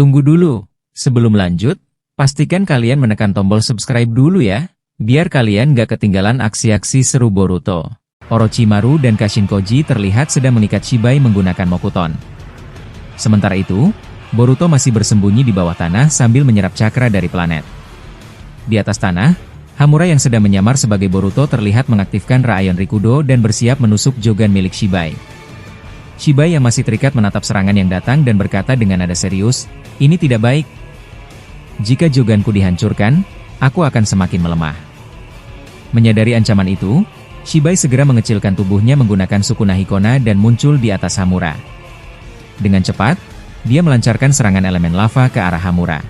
Tunggu dulu, sebelum lanjut, pastikan kalian menekan tombol subscribe dulu ya, biar kalian gak ketinggalan aksi-aksi seru Boruto. Orochimaru dan Kashinkoji terlihat sedang mengikat Shibai menggunakan Mokuton. Sementara itu, Boruto masih bersembunyi di bawah tanah sambil menyerap cakra dari planet. Di atas tanah, Hamura yang sedang menyamar sebagai Boruto terlihat mengaktifkan Rayon Rikudo dan bersiap menusuk Jogan milik Shibai. Shibai yang masih terikat menatap serangan yang datang dan berkata dengan nada serius, "Ini tidak baik. Jika Joganku dihancurkan, aku akan semakin melemah." Menyadari ancaman itu, Shibai segera mengecilkan tubuhnya menggunakan Sukuna Hikona dan muncul di atas Hamura. Dengan cepat, dia melancarkan serangan elemen lava ke arah Hamura.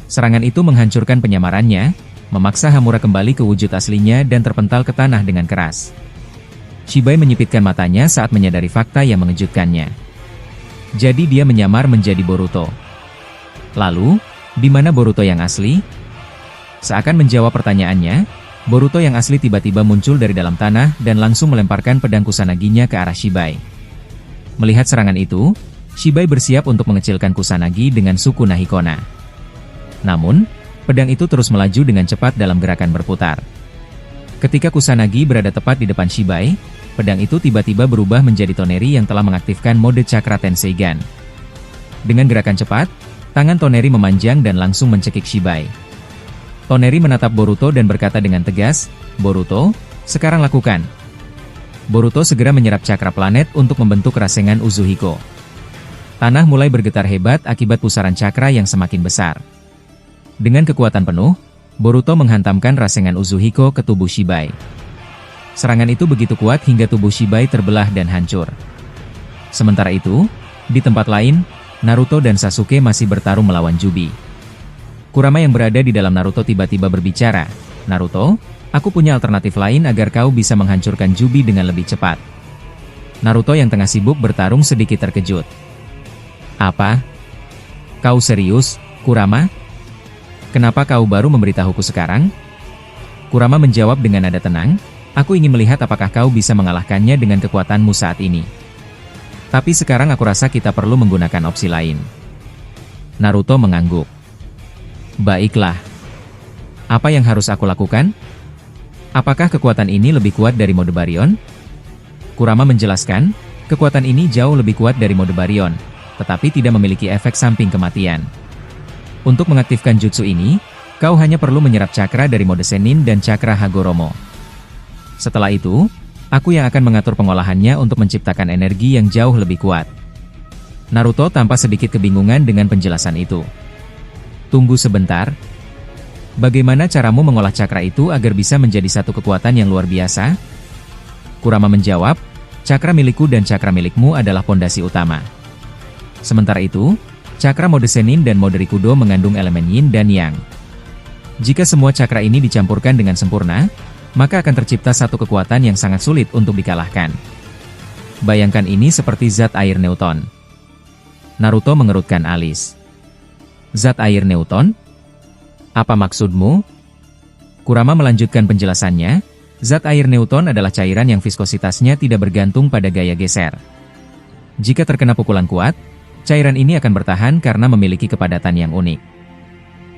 Serangan itu menghancurkan penyamarannya, memaksa Hamura kembali ke wujud aslinya dan terpental ke tanah dengan keras. Shibai menyipitkan matanya saat menyadari fakta yang mengejutkannya. Jadi dia menyamar menjadi Boruto. Lalu, di mana Boruto yang asli? Seakan menjawab pertanyaannya, Boruto yang asli tiba-tiba muncul dari dalam tanah dan langsung melemparkan pedang Kusanaginya ke arah Shibai. Melihat serangan itu, Shibai bersiap untuk mengecilkan Kusanagi dengan Sukuna Hikona. Namun, pedang itu terus melaju dengan cepat dalam gerakan berputar. Ketika Kusanagi berada tepat di depan Shibai, pedang itu tiba-tiba berubah menjadi Toneri yang telah mengaktifkan mode Cakra Tenseigan. Dengan gerakan cepat, tangan Toneri memanjang dan langsung mencekik Shibai. Toneri menatap Boruto dan berkata dengan tegas, "Boruto, sekarang lakukan." Boruto segera menyerap cakra planet untuk membentuk Rasengan Uzuhiko. Tanah mulai bergetar hebat akibat pusaran cakra yang semakin besar. Dengan kekuatan penuh, Boruto menghantamkan Rasengan Uzuhiko ke tubuh Shibai. Serangan itu begitu kuat hingga tubuh Shibai terbelah dan hancur. Sementara itu, di tempat lain, Naruto dan Sasuke masih bertarung melawan Jubi. Kurama yang berada di dalam Naruto tiba-tiba berbicara, "Naruto, aku punya alternatif lain agar kau bisa menghancurkan Jubi dengan lebih cepat." Naruto yang tengah sibuk bertarung sedikit terkejut. "Apa? Kau serius, Kurama? Kenapa kau baru memberitahuku sekarang?" Kurama menjawab dengan nada tenang, "Aku ingin melihat apakah kau bisa mengalahkannya dengan kekuatanmu saat ini. Tapi sekarang aku rasa kita perlu menggunakan opsi lain." Naruto mengangguk. "Baiklah. Apa yang harus aku lakukan? Apakah kekuatan ini lebih kuat dari mode Baryon?" Kurama menjelaskan, kekuatan ini jauh lebih kuat dari mode Baryon, tetapi tidak memiliki efek samping kematian. Untuk mengaktifkan jutsu ini, kau hanya perlu menyerap cakra dari mode Sennin dan cakra Hagoromo. Setelah itu, aku yang akan mengatur pengolahannya untuk menciptakan energi yang jauh lebih kuat. Naruto tampak sedikit kebingungan dengan penjelasan itu. "Tunggu sebentar. Bagaimana caramu mengolah cakra itu agar bisa menjadi satu kekuatan yang luar biasa?" Kurama menjawab, "Cakra milikku dan cakra milikmu adalah pondasi utama. Sementara itu, cakra mode Sennin dan mode Rikudo mengandung elemen Yin dan Yang. Jika semua cakra ini dicampurkan dengan sempurna, maka akan tercipta satu kekuatan yang sangat sulit untuk dikalahkan. Bayangkan ini seperti zat air Newton." Naruto mengerutkan alis. "Zat air Newton? Apa maksudmu?" Kurama melanjutkan penjelasannya, zat air Newton adalah cairan yang viskositasnya tidak bergantung pada gaya geser. Jika terkena pukulan kuat, cairan ini akan bertahan karena memiliki kepadatan yang unik.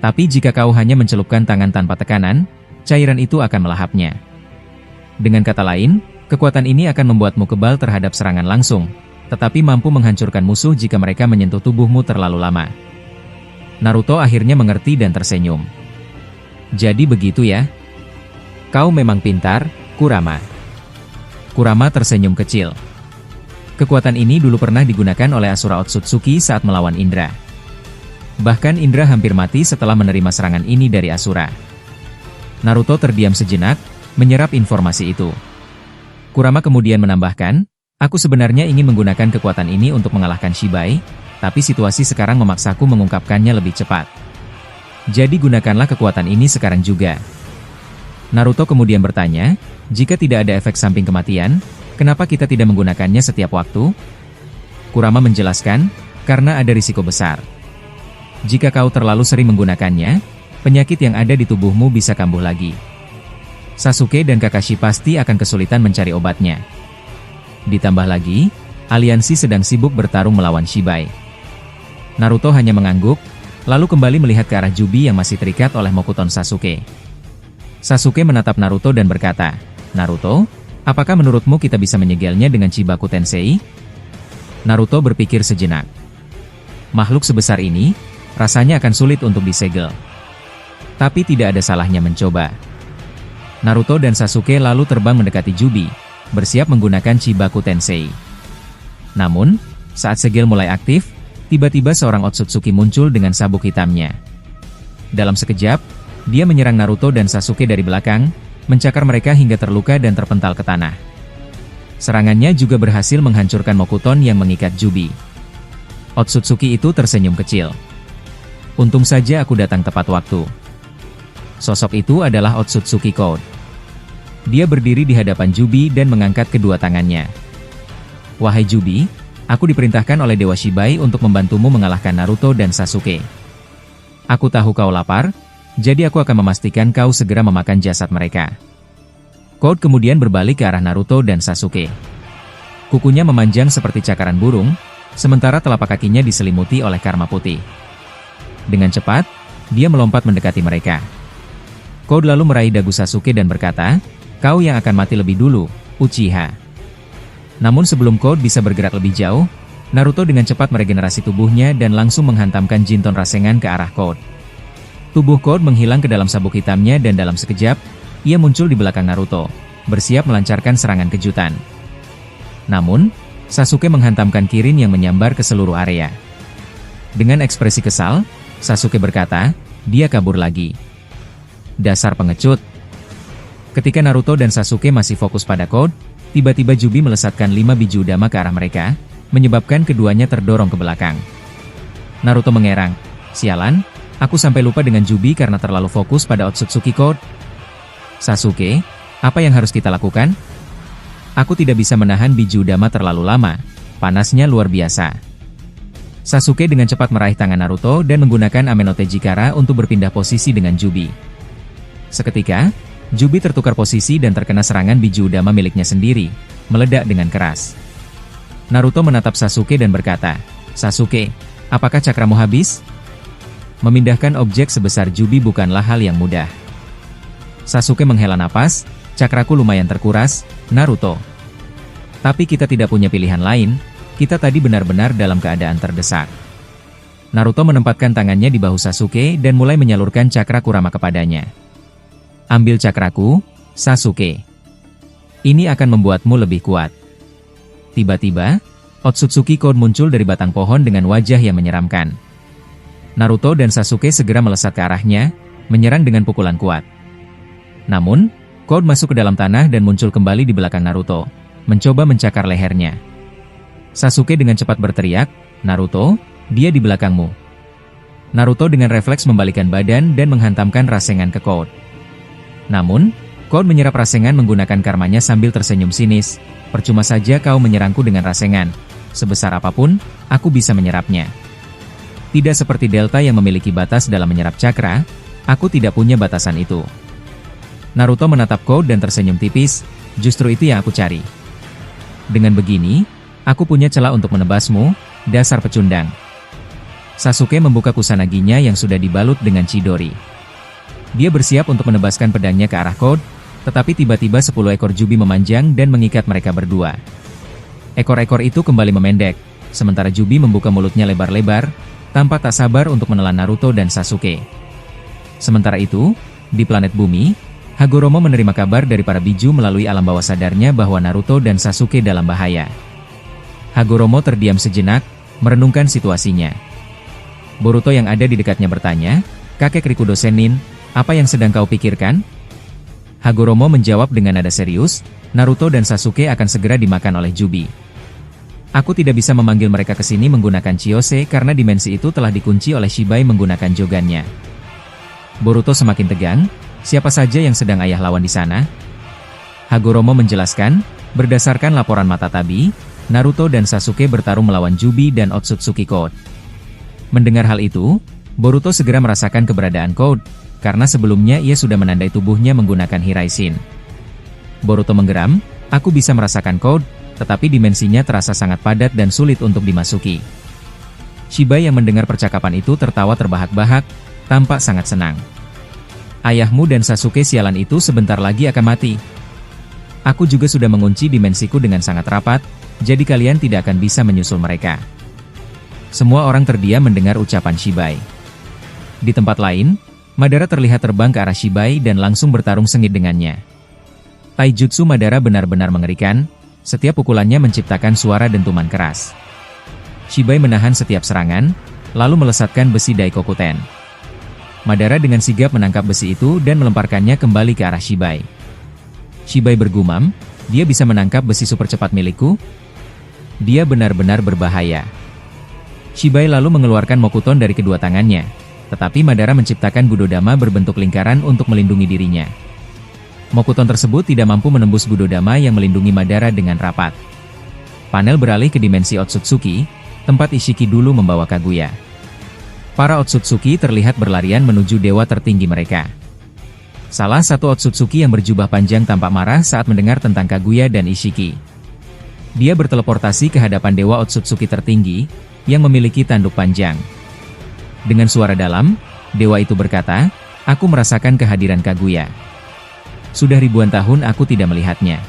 Tapi jika kau hanya mencelupkan tangan tanpa tekanan, cairan itu akan melahapnya. Dengan kata lain, kekuatan ini akan membuatmu kebal terhadap serangan langsung, tetapi mampu menghancurkan musuh jika mereka menyentuh tubuhmu terlalu lama." Naruto akhirnya mengerti dan tersenyum. "Jadi begitu ya? Kau memang pintar, Kurama." Kurama tersenyum kecil. Kekuatan ini dulu pernah digunakan oleh Asura Otsutsuki saat melawan Indra. Bahkan Indra hampir mati setelah menerima serangan ini dari Asura. Naruto terdiam sejenak, menyerap informasi itu. Kurama kemudian menambahkan, "Aku sebenarnya ingin menggunakan kekuatan ini untuk mengalahkan Shibai, tapi situasi sekarang memaksaku mengungkapkannya lebih cepat. Jadi gunakanlah kekuatan ini sekarang juga." Naruto kemudian bertanya, "Jika tidak ada efek samping kematian, kenapa kita tidak menggunakannya setiap waktu?" Kurama menjelaskan, "Karena ada risiko besar. Jika kau terlalu sering menggunakannya, penyakit yang ada di tubuhmu bisa kambuh lagi. Sasuke dan Kakashi pasti akan kesulitan mencari obatnya. Ditambah lagi, aliansi sedang sibuk bertarung melawan Shibai. Naruto hanya mengangguk, lalu kembali melihat ke arah Jubi yang masih terikat oleh Mokuton Sasuke. Sasuke menatap Naruto dan berkata, "Naruto, apakah menurutmu kita bisa menyegelnya dengan Chibaku Tensei?" Naruto berpikir sejenak. Makhluk sebesar ini, rasanya akan sulit untuk disegel. Tapi tidak ada salahnya mencoba. Naruto dan Sasuke lalu terbang mendekati Jubi, bersiap menggunakan Chibaku Tensei. Namun, saat segel mulai aktif, tiba-tiba seorang Otsutsuki muncul dengan sabuk hitamnya. Dalam sekejap, dia menyerang Naruto dan Sasuke dari belakang, mencakar mereka hingga terluka dan terpental ke tanah. Serangannya juga berhasil menghancurkan Mokuton yang mengikat Jubi. Otsutsuki itu tersenyum kecil. "Untung saja aku datang tepat waktu." Sosok itu adalah Otsutsuki Code. Dia berdiri di hadapan Jubi dan mengangkat kedua tangannya. "Wahai Jubi, aku diperintahkan oleh Dewa Shibai untuk membantumu mengalahkan Naruto dan Sasuke. Aku tahu kau lapar, jadi aku akan memastikan kau segera memakan jasad mereka." Code kemudian berbalik ke arah Naruto dan Sasuke. Kukunya memanjang seperti cakaran burung, sementara telapak kakinya diselimuti oleh karma putih. Dengan cepat, dia melompat mendekati mereka. Code lalu meraih dagu Sasuke dan berkata, "Kau yang akan mati lebih dulu, Uchiha." Namun sebelum Code bisa bergerak lebih jauh, Naruto dengan cepat meregenerasi tubuhnya dan langsung menghantamkan Jinton Rasengan ke arah Code. Tubuh Code menghilang ke dalam sabuk hitamnya dan dalam sekejap, ia muncul di belakang Naruto, bersiap melancarkan serangan kejutan. Namun, Sasuke menghantamkan Kirin yang menyambar ke seluruh area. Dengan ekspresi kesal, Sasuke berkata, "Dia kabur lagi. Dasar pengecut." Ketika Naruto dan Sasuke masih fokus pada Code, tiba-tiba Jubi melesatkan 5 biji udama ke arah mereka, menyebabkan keduanya terdorong ke belakang. Naruto mengerang, "Sialan, aku sampai lupa dengan Jubi karena terlalu fokus pada Otsutsuki Code." "Sasuke, apa yang harus kita lakukan?" "Aku tidak bisa menahan biji udama terlalu lama, panasnya luar biasa." Sasuke dengan cepat meraih tangan Naruto dan menggunakan Amenote Jikara untuk berpindah posisi dengan Jubi. Seketika, Jubi tertukar posisi dan terkena serangan biji udama miliknya sendiri, meledak dengan keras. Naruto menatap Sasuke dan berkata, "Sasuke, apakah cakramu habis?" Memindahkan objek sebesar Jubi bukanlah hal yang mudah. Sasuke menghela napas, "Cakraku lumayan terkuras, Naruto. Tapi kita tidak punya pilihan lain, kita tadi benar-benar dalam keadaan terdesak." Naruto menempatkan tangannya di bahu Sasuke dan mulai menyalurkan cakra Kurama kepadanya. "Ambil cakraku, Sasuke. Ini akan membuatmu lebih kuat." Tiba-tiba, Otsutsuki Code muncul dari batang pohon dengan wajah yang menyeramkan. Naruto dan Sasuke segera melesat ke arahnya, menyerang dengan pukulan kuat. Namun, Code masuk ke dalam tanah dan muncul kembali di belakang Naruto, mencoba mencakar lehernya. Sasuke dengan cepat berteriak, "Naruto, dia di belakangmu." Naruto dengan refleks membalikkan badan dan menghantamkan Rasengan ke Code. Namun, Code menyerap Rasengan menggunakan karmanya sambil tersenyum sinis. "Percuma saja kau menyerangku dengan Rasengan. Sebesar apapun, aku bisa menyerapnya. Tidak seperti Delta yang memiliki batas dalam menyerap cakra, aku tidak punya batasan itu." Naruto menatap Code dan tersenyum tipis, "Justru itu yang aku cari. Dengan begini, aku punya celah untuk menebasmu, dasar pecundang." Sasuke membuka kusanaginya yang sudah dibalut dengan Chidori. Dia bersiap untuk menebaskan pedangnya ke arah Code, tetapi tiba-tiba 10 ekor Jubi memanjang dan mengikat mereka berdua. Ekor-ekor itu kembali memendek, sementara Jubi membuka mulutnya lebar-lebar, tampak tak sabar untuk menelan Naruto dan Sasuke. Sementara itu, di planet bumi, Hagoromo menerima kabar dari para biju melalui alam bawah sadarnya bahwa Naruto dan Sasuke dalam bahaya. Hagoromo terdiam sejenak, merenungkan situasinya. Boruto yang ada di dekatnya bertanya, "Kakek Rikudo Sennin, apa yang sedang kau pikirkan?" Hagoromo menjawab dengan nada serius, "Naruto dan Sasuke akan segera dimakan oleh Jubi. Aku tidak bisa memanggil mereka ke sini menggunakan Chiyose karena dimensi itu telah dikunci oleh Shibai menggunakan Jogannya." Boruto semakin tegang, "Siapa saja yang sedang ayah lawan di sana?" Hagoromo menjelaskan, berdasarkan laporan mata tabi, Naruto dan Sasuke bertarung melawan Jubi dan Otsutsuki Code. Mendengar hal itu, Boruto segera merasakan keberadaan Code, karena sebelumnya ia sudah menandai tubuhnya menggunakan Hiraishin. Boruto menggeram, "Aku bisa merasakan Code, tetapi dimensinya terasa sangat padat dan sulit untuk dimasuki." Shibai yang mendengar percakapan itu tertawa terbahak-bahak, tampak sangat senang. Ayahmu dan Sasuke sialan itu sebentar lagi akan mati. Aku juga sudah mengunci dimensiku dengan sangat rapat, jadi kalian tidak akan bisa menyusul mereka. Semua orang terdiam mendengar ucapan Shibai. Di tempat lain, Madara terlihat terbang ke arah Shibai dan langsung bertarung sengit dengannya. Taijutsu Madara benar-benar mengerikan, setiap pukulannya menciptakan suara dentuman keras. Shibai menahan setiap serangan, lalu melesatkan besi Daikokuten. Madara dengan sigap menangkap besi itu dan melemparkannya kembali ke arah Shibai. Shibai bergumam, dia bisa menangkap besi super cepat milikku? Dia benar-benar berbahaya. Shibai lalu mengeluarkan Mokuton dari kedua tangannya, tetapi Madara menciptakan Budodama berbentuk lingkaran untuk melindungi dirinya. Mokuton tersebut tidak mampu menembus Budodama yang melindungi Madara dengan rapat. Panel beralih ke dimensi Otsutsuki, tempat Ishiki dulu membawa Kaguya. Para Otsutsuki terlihat berlarian menuju dewa tertinggi mereka. Salah satu Otsutsuki yang berjubah panjang tampak marah saat mendengar tentang Kaguya dan Ishiki. Dia berteleportasi ke hadapan dewa Otsutsuki tertinggi, yang memiliki tanduk panjang. Dengan suara dalam, dewa itu berkata, "Aku merasakan kehadiran Kaguya. Sudah ribuan tahun aku tidak melihatnya.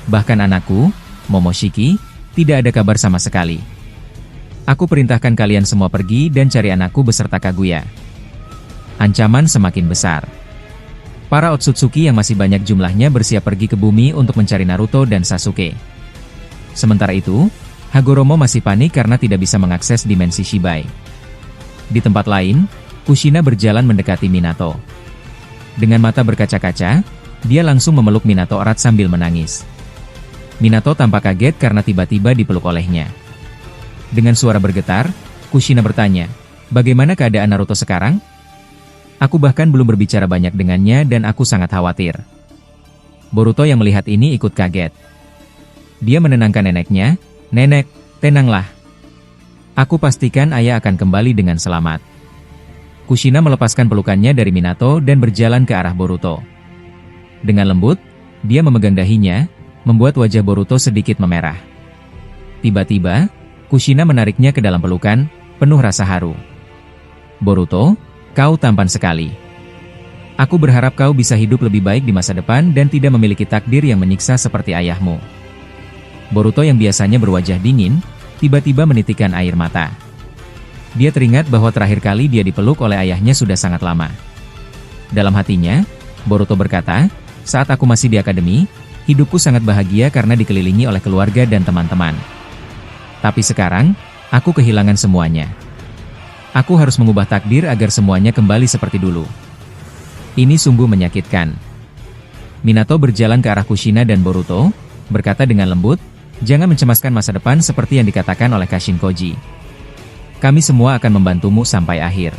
Bahkan anakku, Momoshiki, tidak ada kabar sama sekali. Aku perintahkan kalian semua pergi dan cari anakku beserta Kaguya." Ancaman semakin besar. Para Otsutsuki yang masih banyak jumlahnya bersiap pergi ke bumi untuk mencari Naruto dan Sasuke. Sementara itu, Hagoromo masih panik karena tidak bisa mengakses dimensi Shibai. Di tempat lain, Kushina berjalan mendekati Minato. Dengan mata berkaca-kaca, dia langsung memeluk Minato erat sambil menangis. Minato tampak kaget karena tiba-tiba dipeluk olehnya. Dengan suara bergetar, Kushina bertanya, "Bagaimana keadaan Naruto sekarang?" "Aku bahkan belum berbicara banyak dengannya dan aku sangat khawatir." Boruto yang melihat ini ikut kaget. Dia menenangkan neneknya, "Nenek, tenanglah. Aku pastikan ayah akan kembali dengan selamat." Kushina melepaskan pelukannya dari Minato dan berjalan ke arah Boruto. Dengan lembut, dia memegang dahinya, membuat wajah Boruto sedikit memerah. Tiba-tiba, Kushina menariknya ke dalam pelukan, penuh rasa haru. "Boruto, kau tampan sekali. Aku berharap kau bisa hidup lebih baik di masa depan dan tidak memiliki takdir yang menyiksa seperti ayahmu." Boruto yang biasanya berwajah dingin, tiba-tiba menitikkan air mata. Dia teringat bahwa terakhir kali dia dipeluk oleh ayahnya sudah sangat lama. Dalam hatinya, Boruto berkata, "Saat aku masih di akademi, hidupku sangat bahagia karena dikelilingi oleh keluarga dan teman-teman. Tapi sekarang, aku kehilangan semuanya. Aku harus mengubah takdir agar semuanya kembali seperti dulu. Ini sungguh menyakitkan." Minato berjalan ke arah Kushina dan Boruto, berkata dengan lembut, "Jangan mencemaskan masa depan seperti yang dikatakan oleh Kashin Koji. Kami semua akan membantumu sampai akhir."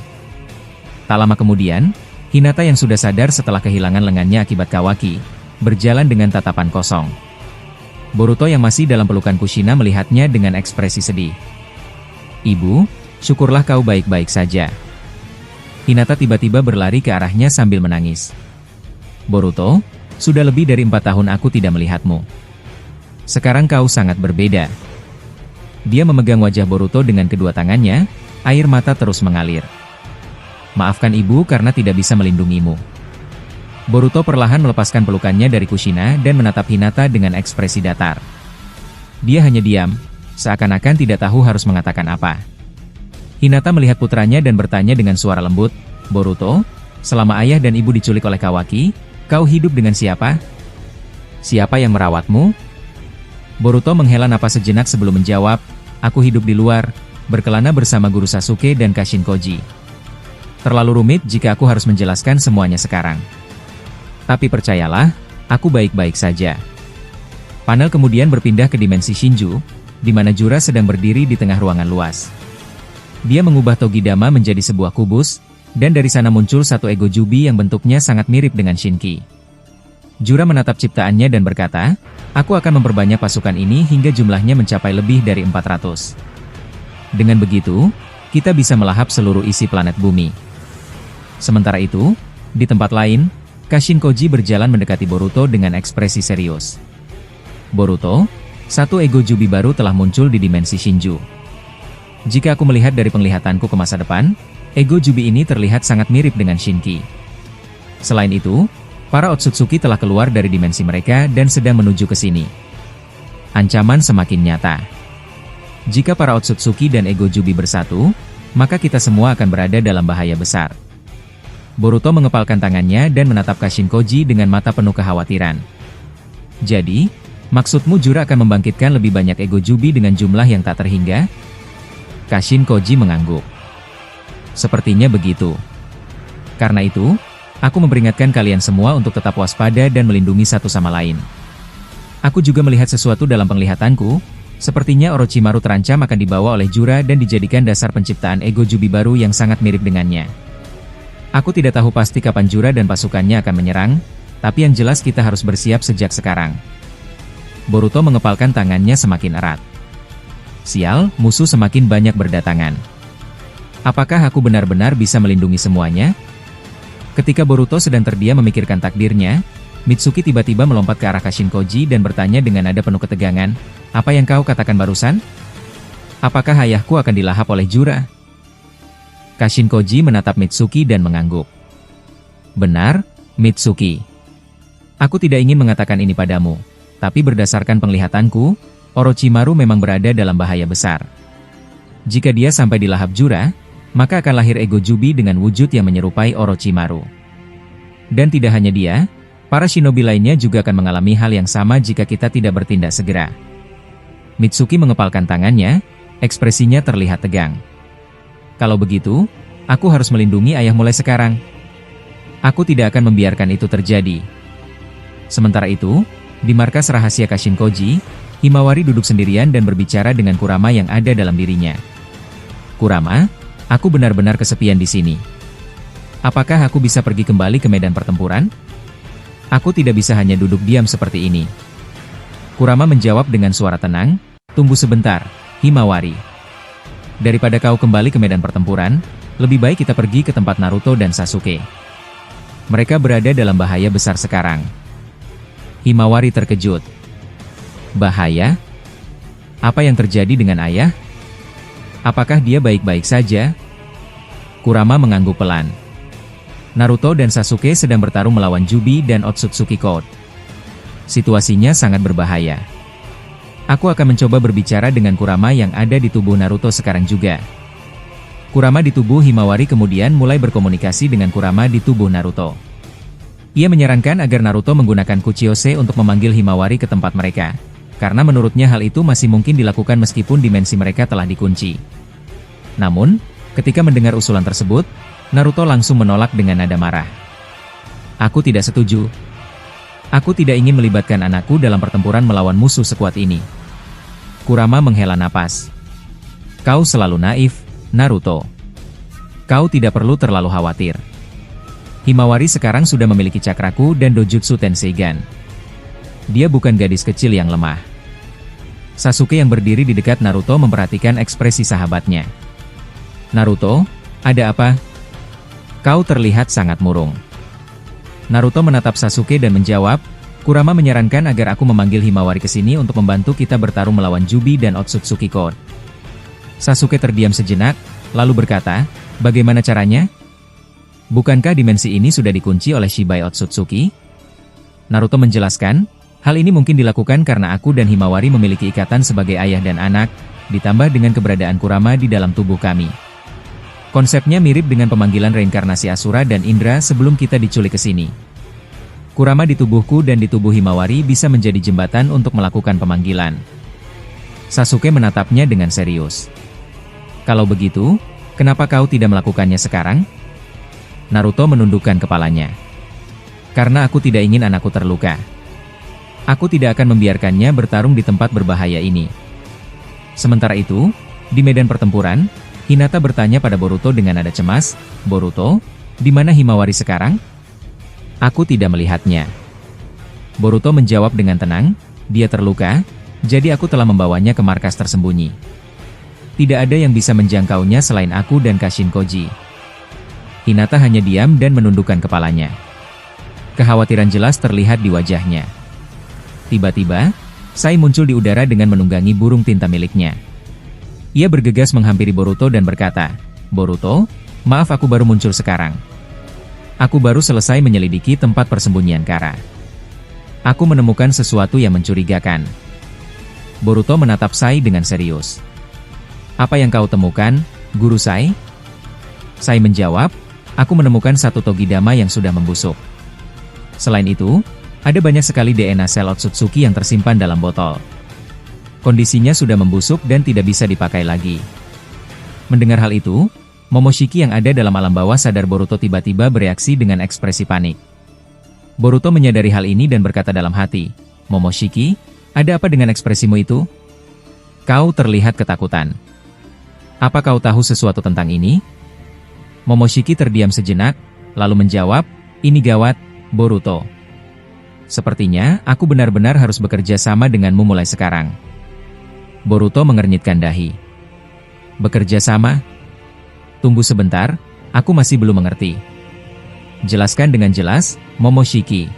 Tak lama kemudian, Hinata yang sudah sadar setelah kehilangan lengannya akibat Kawaki, berjalan dengan tatapan kosong. Boruto yang masih dalam pelukan Kushina melihatnya dengan ekspresi sedih. "Ibu, syukurlah kau baik-baik saja." Hinata tiba-tiba berlari ke arahnya sambil menangis. "Boruto, sudah lebih dari 4 tahun aku tidak melihatmu. Sekarang kau sangat berbeda." Dia memegang wajah Boruto dengan kedua tangannya, air mata terus mengalir. "Maafkan ibu karena tidak bisa melindungimu." Boruto perlahan melepaskan pelukannya dari Kushina dan menatap Hinata dengan ekspresi datar. Dia hanya diam, seakan-akan tidak tahu harus mengatakan apa. Hinata melihat putranya dan bertanya dengan suara lembut, "Boruto, selama ayah dan ibu diculik oleh Kawaki, kau hidup dengan siapa? Siapa yang merawatmu?" Boruto menghela napas sejenak sebelum menjawab, "Aku hidup di luar, berkelana bersama guru Sasuke dan Kashin Koji. Terlalu rumit jika aku harus menjelaskan semuanya sekarang. Tapi percayalah, aku baik-baik saja." Panel kemudian berpindah ke dimensi Shinju, di mana Jura sedang berdiri di tengah ruangan luas. Dia mengubah Togidama menjadi sebuah kubus, dan dari sana muncul satu ego Jubi yang bentuknya sangat mirip dengan Shinki. Jura menatap ciptaannya dan berkata, "Aku akan memperbanyak pasukan ini hingga jumlahnya mencapai lebih dari 400. Dengan begitu, kita bisa melahap seluruh isi planet bumi." Sementara itu, di tempat lain, Kashin Koji berjalan mendekati Boruto dengan ekspresi serius. "Boruto, satu ego Jubi baru telah muncul di dimensi Shinju. Jika aku melihat dari penglihatanku ke masa depan, ego Jubi ini terlihat sangat mirip dengan Shinki. Selain itu, para Otsutsuki telah keluar dari dimensi mereka dan sedang menuju ke sini. Ancaman semakin nyata. Jika para Otsutsuki dan ego Jubi bersatu, maka kita semua akan berada dalam bahaya besar. Boruto mengepalkan tangannya dan menatap Kashin Koji dengan mata penuh kekhawatiran. Jadi, maksudmu Jura akan membangkitkan lebih banyak ego Jubi dengan jumlah yang tak terhingga? Kashin Koji mengangguk. Sepertinya begitu. Karena itu, aku memperingatkan kalian semua untuk tetap waspada dan melindungi satu sama lain. Aku juga melihat sesuatu dalam penglihatanku, sepertinya Orochimaru terancam akan dibawa oleh Jura dan dijadikan dasar penciptaan ego Jubi baru yang sangat mirip dengannya. Aku tidak tahu pasti kapan Jura dan pasukannya akan menyerang, tapi yang jelas kita harus bersiap sejak sekarang. Boruto mengepalkan tangannya semakin erat. Sial, musuh semakin banyak berdatangan. Apakah aku benar-benar bisa melindungi semuanya? Ketika Boruto sedang terdiam memikirkan takdirnya, Mitsuki tiba-tiba melompat ke arah Kashin Koji dan bertanya dengan nada penuh ketegangan, "Apa yang kau katakan barusan? Apakah ayahku akan dilahap oleh Jura?" Kashin Koji menatap Mitsuki dan mengangguk. "Benar, Mitsuki. Aku tidak ingin mengatakan ini padamu, tapi berdasarkan penglihatanku, Orochimaru memang berada dalam bahaya besar. Jika dia sampai dilahap Jura, maka akan lahir ego Jubi dengan wujud yang menyerupai Orochimaru. Dan tidak hanya dia, para shinobi lainnya juga akan mengalami hal yang sama jika kita tidak bertindak segera." Mitsuki mengepalkan tangannya, ekspresinya terlihat tegang. "Kalau begitu, aku harus melindungi ayah mulai sekarang. Aku tidak akan membiarkan itu terjadi." Sementara itu, di markas rahasia Kashin Koji, Himawari duduk sendirian dan berbicara dengan Kurama yang ada dalam dirinya. "Kurama, aku benar-benar kesepian di sini. Apakah aku bisa pergi kembali ke medan pertempuran? Aku tidak bisa hanya duduk diam seperti ini." Kurama menjawab dengan suara tenang, "Tunggu sebentar, Himawari. Daripada kau kembali ke medan pertempuran, lebih baik kita pergi ke tempat Naruto dan Sasuke. Mereka berada dalam bahaya besar sekarang." Himawari terkejut. "Bahaya? Apa yang terjadi dengan ayah? Apakah dia baik-baik saja?" Kurama mengangguk pelan. "Naruto dan Sasuke sedang bertarung melawan Jubi dan Otsutsuki Code. Situasinya sangat berbahaya. Aku akan mencoba berbicara dengan Kurama yang ada di tubuh Naruto sekarang juga." Kurama di tubuh Himawari kemudian mulai berkomunikasi dengan Kurama di tubuh Naruto. Ia menyarankan agar Naruto menggunakan Kuchiyose untuk memanggil Himawari ke tempat mereka, karena menurutnya hal itu masih mungkin dilakukan meskipun dimensi mereka telah dikunci. Namun, ketika mendengar usulan tersebut, Naruto langsung menolak dengan nada marah. "Aku tidak setuju. Aku tidak ingin melibatkan anakku dalam pertempuran melawan musuh sekuat ini." Kurama menghela napas. "Kau selalu naif, Naruto. Kau tidak perlu terlalu khawatir. Himawari sekarang sudah memiliki cakraku dan Dojutsu Tenseigan. Dia bukan gadis kecil yang lemah." Sasuke yang berdiri di dekat Naruto memperhatikan ekspresi sahabatnya. "Naruto, ada apa? Kau terlihat sangat murung." Naruto menatap Sasuke dan menjawab, "Kurama menyarankan agar aku memanggil Himawari ke sini untuk membantu kita bertarung melawan Jubi dan Otsutsuki Code." Sasuke terdiam sejenak, lalu berkata, "Bagaimana caranya? Bukankah dimensi ini sudah dikunci oleh Shibai Otsutsuki?" Naruto menjelaskan, "Hal ini mungkin dilakukan karena aku dan Himawari memiliki ikatan sebagai ayah dan anak, ditambah dengan keberadaan Kurama di dalam tubuh kami. Konsepnya mirip dengan pemanggilan reinkarnasi Asura dan Indra sebelum kita diculik ke sini. Kurama di tubuhku dan di tubuh Himawari bisa menjadi jembatan untuk melakukan pemanggilan." Sasuke menatapnya dengan serius. "Kalau begitu, kenapa kau tidak melakukannya sekarang?" Naruto menundukkan kepalanya. "Karena aku tidak ingin anakku terluka. Aku tidak akan membiarkannya bertarung di tempat berbahaya ini." Sementara itu, di medan pertempuran, Hinata bertanya pada Boruto dengan nada cemas, "Boruto, di mana Himawari sekarang?" "Aku tidak melihatnya." Boruto menjawab dengan tenang, "Dia terluka, jadi aku telah membawanya ke markas tersembunyi. Tidak ada yang bisa menjangkaunya selain aku dan Kashin Koji." Hinata hanya diam dan menundukkan kepalanya. Kekhawatiran jelas terlihat di wajahnya. Tiba-tiba, Sai muncul di udara dengan menunggangi burung tinta miliknya. Ia bergegas menghampiri Boruto dan berkata, "Boruto, maaf aku baru muncul sekarang. Aku baru selesai menyelidiki tempat persembunyian Kara. Aku menemukan sesuatu yang mencurigakan." Boruto menatap Sai dengan serius. "Apa yang kau temukan, Guru Sai?" Sai menjawab, "Aku menemukan satu Togidama yang sudah membusuk. Selain itu, ada banyak sekali DNA sel Otsutsuki yang tersimpan dalam botol. Kondisinya sudah membusuk dan tidak bisa dipakai lagi." Mendengar hal itu, Momoshiki yang ada dalam alam bawah sadar Boruto tiba-tiba bereaksi dengan ekspresi panik. Boruto menyadari hal ini dan berkata dalam hati, "Momoshiki, ada apa dengan ekspresimu itu? Kau terlihat ketakutan. Apa kau tahu sesuatu tentang ini?" Momoshiki terdiam sejenak, lalu menjawab, "Ini gawat, Boruto. Sepertinya, aku benar-benar harus bekerja sama denganmu mulai sekarang." Boruto mengernyitkan dahi. "Bekerja sama? Tunggu sebentar, aku masih belum mengerti. Jelaskan dengan jelas, Momoshiki."